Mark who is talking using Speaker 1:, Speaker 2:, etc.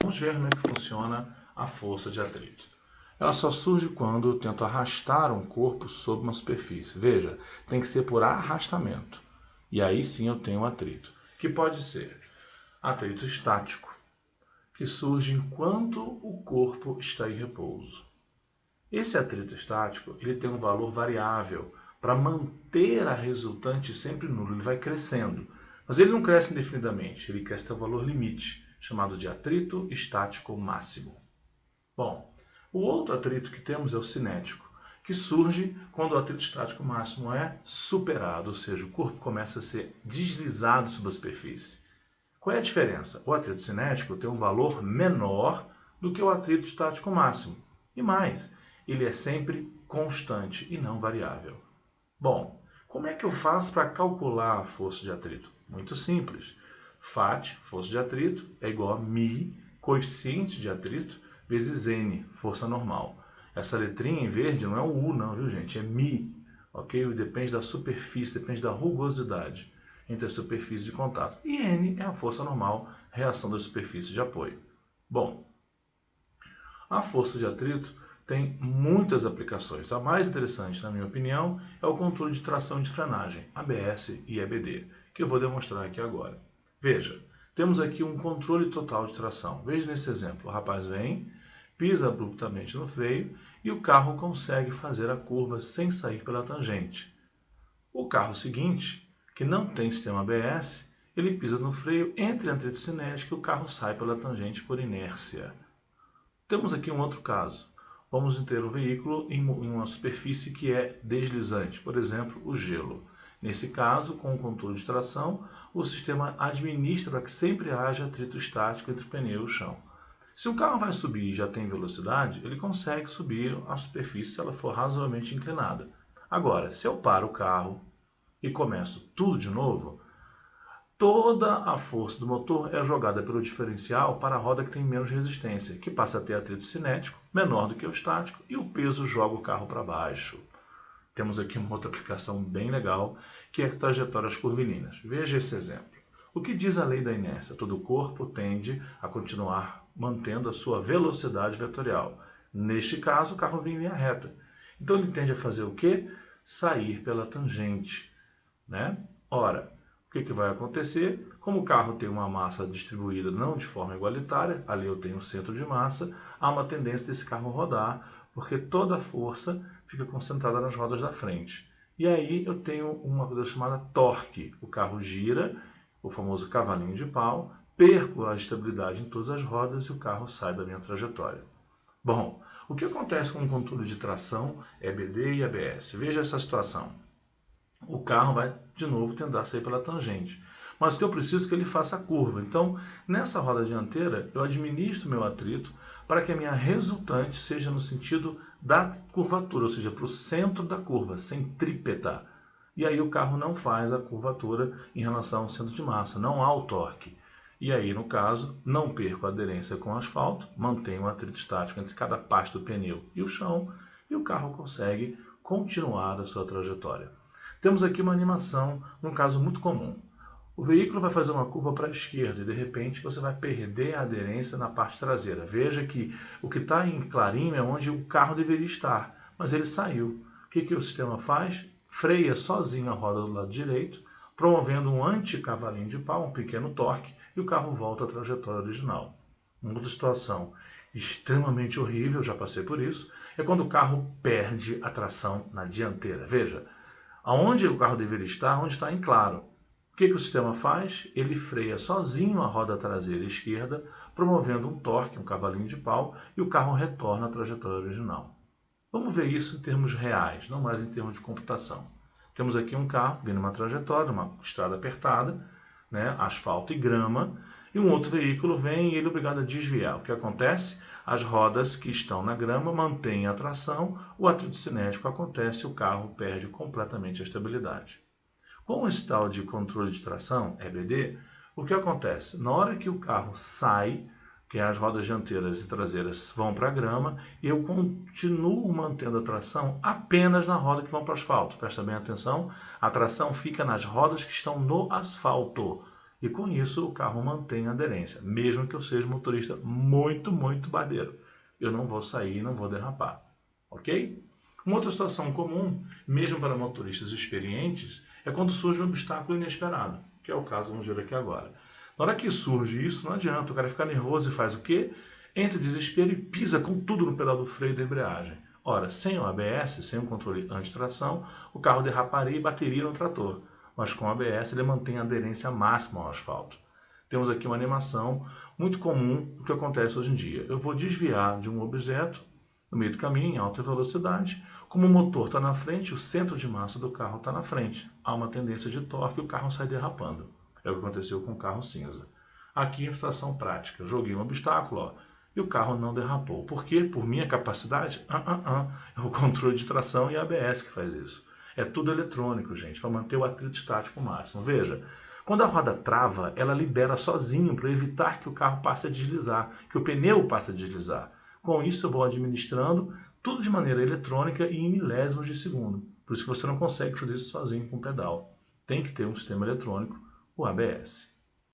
Speaker 1: Vamos ver como é que funciona a força de atrito. Ela só surge quando eu tento arrastar um corpo sobre uma superfície. Veja, tem que ser por arrastamento. E aí sim eu tenho um atrito, que pode ser atrito estático, que surge enquanto o corpo está em repouso. Esse atrito estático ele tem um valor variável para manter a resultante sempre nulo. Ele vai crescendo, mas ele não cresce indefinidamente, ele cresce até o valor limite, chamado de atrito estático máximo. Bom, o outro atrito que temos é o cinético, que surge quando o atrito estático máximo é superado, ou seja, o corpo começa a ser deslizado sobre a superfície. Qual é a diferença? O atrito cinético tem um valor menor do que o atrito estático máximo. E mais, ele é sempre constante e não variável. Bom, como é que eu faço para calcular a força de atrito? Muito simples. Φ, força de atrito, é igual a μ, coeficiente de atrito, vezes N, força normal. Essa letrinha em verde não é um U não, viu gente? É μ, ok? Depende da superfície, depende da rugosidade entre as superfícies de contato. E N é a força normal, reação das superfícies de apoio. Bom, a força de atrito tem muitas aplicações. A mais interessante, na minha opinião, é o controle de tração e de frenagem, ABS e EBD, que eu vou demonstrar aqui agora. Veja, temos aqui um controle total de tração. Veja nesse exemplo, o rapaz vem, pisa abruptamente no freio e o carro consegue fazer a curva sem sair pela tangente. O carro seguinte, que não tem sistema ABS, ele pisa no freio, entra em atrito cinético e o carro sai pela tangente por inércia. Temos aqui um outro caso. Vamos ter um veículo em uma superfície que é deslizante, por exemplo, o gelo. Nesse caso, com o controle de tração, o sistema administra para que sempre haja atrito estático entre o pneu e o chão. Se o carro vai subir e já tem velocidade, ele consegue subir a superfície se ela for razoavelmente inclinada. Agora, se eu paro o carro e começo tudo de novo, toda a força do motor é jogada pelo diferencial para a roda que tem menos resistência, que passa a ter atrito cinético, menor do que o estático, e o peso joga o carro para baixo. Temos aqui uma outra aplicação bem legal, que é trajetórias curvilíneas. Veja esse exemplo. O que diz a lei da inércia? Todo corpo tende a continuar mantendo a sua velocidade vetorial. Neste caso, o carro vem em linha reta. Então ele tende a fazer o quê? Sair pela tangente, né? Ora, o que vai acontecer? Como o carro tem uma massa distribuída não de forma igualitária, ali eu tenho um centro de massa, há uma tendência desse carro rodar, porque toda a força fica concentrada nas rodas da frente. E aí eu tenho uma coisa chamada torque. O carro gira, o famoso cavalinho de pau, perco a estabilidade em todas as rodas e o carro sai da minha trajetória. Bom, o que acontece com o controle de tração, EBD e ABS? Veja essa situação. O carro vai de novo tentar sair pela tangente. Mas que eu preciso que ele faça a curva. Então, nessa roda dianteira, eu administro meu atrito para que a minha resultante seja no sentido da curvatura, ou seja, para o centro da curva, centrípeta. E aí o carro não faz a curvatura em relação ao centro de massa, não há o torque. E aí, no caso, não perco a aderência com o asfalto, mantenho o atrito estático entre cada parte do pneu e o chão, e o carro consegue continuar a sua trajetória. Temos aqui uma animação num caso muito comum. O veículo vai fazer uma curva para a esquerda e de repente você vai perder a aderência na parte traseira. Veja que o que está em clarinho é onde o carro deveria estar, mas ele saiu. O que o sistema faz? Freia sozinho a roda do lado direito, promovendo um anti-cavalinho de pau, um pequeno torque, e o carro volta à trajetória original. Uma outra situação extremamente horrível, já passei por isso, é quando o carro perde a tração na dianteira. Veja, aonde o carro deveria estar, onde está em claro. O que o sistema faz? Ele freia sozinho a roda traseira esquerda, promovendo um torque, um cavalinho de pau, e o carro retorna à trajetória original. Vamos ver isso em termos reais, não mais em termos de computação. Temos aqui um carro vindo uma trajetória, uma estrada apertada, né, asfalto e grama, e um outro veículo vem e ele é obrigado a desviar. O que acontece? As rodas que estão na grama mantêm a tração, o atrito cinético acontece e o carro perde completamente a estabilidade. Com esse tal de controle de tração, EBD, o que acontece? Na hora que o carro sai, que as rodas dianteiras e traseiras vão para a grama, eu continuo mantendo a tração apenas na roda que vão para o asfalto. Presta bem atenção, a tração fica nas rodas que estão no asfalto. E com isso o carro mantém a aderência, mesmo que eu seja um motorista muito barbeiro. Eu não vou sair e não vou derrapar, ok? Uma outra situação comum, mesmo para motoristas experientes, é quando surge um obstáculo inesperado, que é o caso, vamos ver aqui agora. Na hora que surge isso, não adianta, o cara ficar nervoso e faz o quê? Entra em desespero e pisa com tudo no pedal do freio e da embreagem. Ora, sem o ABS, sem o controle anti-tração, o carro derraparia e bateria no trator, mas com o ABS ele mantém a aderência máxima ao asfalto. Temos aqui uma animação muito comum do que acontece hoje em dia. Eu vou desviar de um objeto no meio do caminho, em alta velocidade. Como o motor está na frente, o centro de massa do carro está na frente. Há uma tendência de torque e o carro sai derrapando. É o que aconteceu com o carro cinza. Aqui em situação prática, joguei um obstáculo, ó, e o carro não derrapou. Por quê? Por minha capacidade? É o controle de tração e a ABS que faz isso. É tudo eletrônico, gente, para manter o atrito estático máximo. Veja, quando a roda trava, ela libera sozinho para evitar que o carro passe a deslizar, que o pneu passe a deslizar. Com isso, eu vou administrando tudo de maneira eletrônica e em milésimos de segundo. Por isso que você não consegue fazer isso sozinho com o pedal. Tem que ter um sistema eletrônico, o ABS.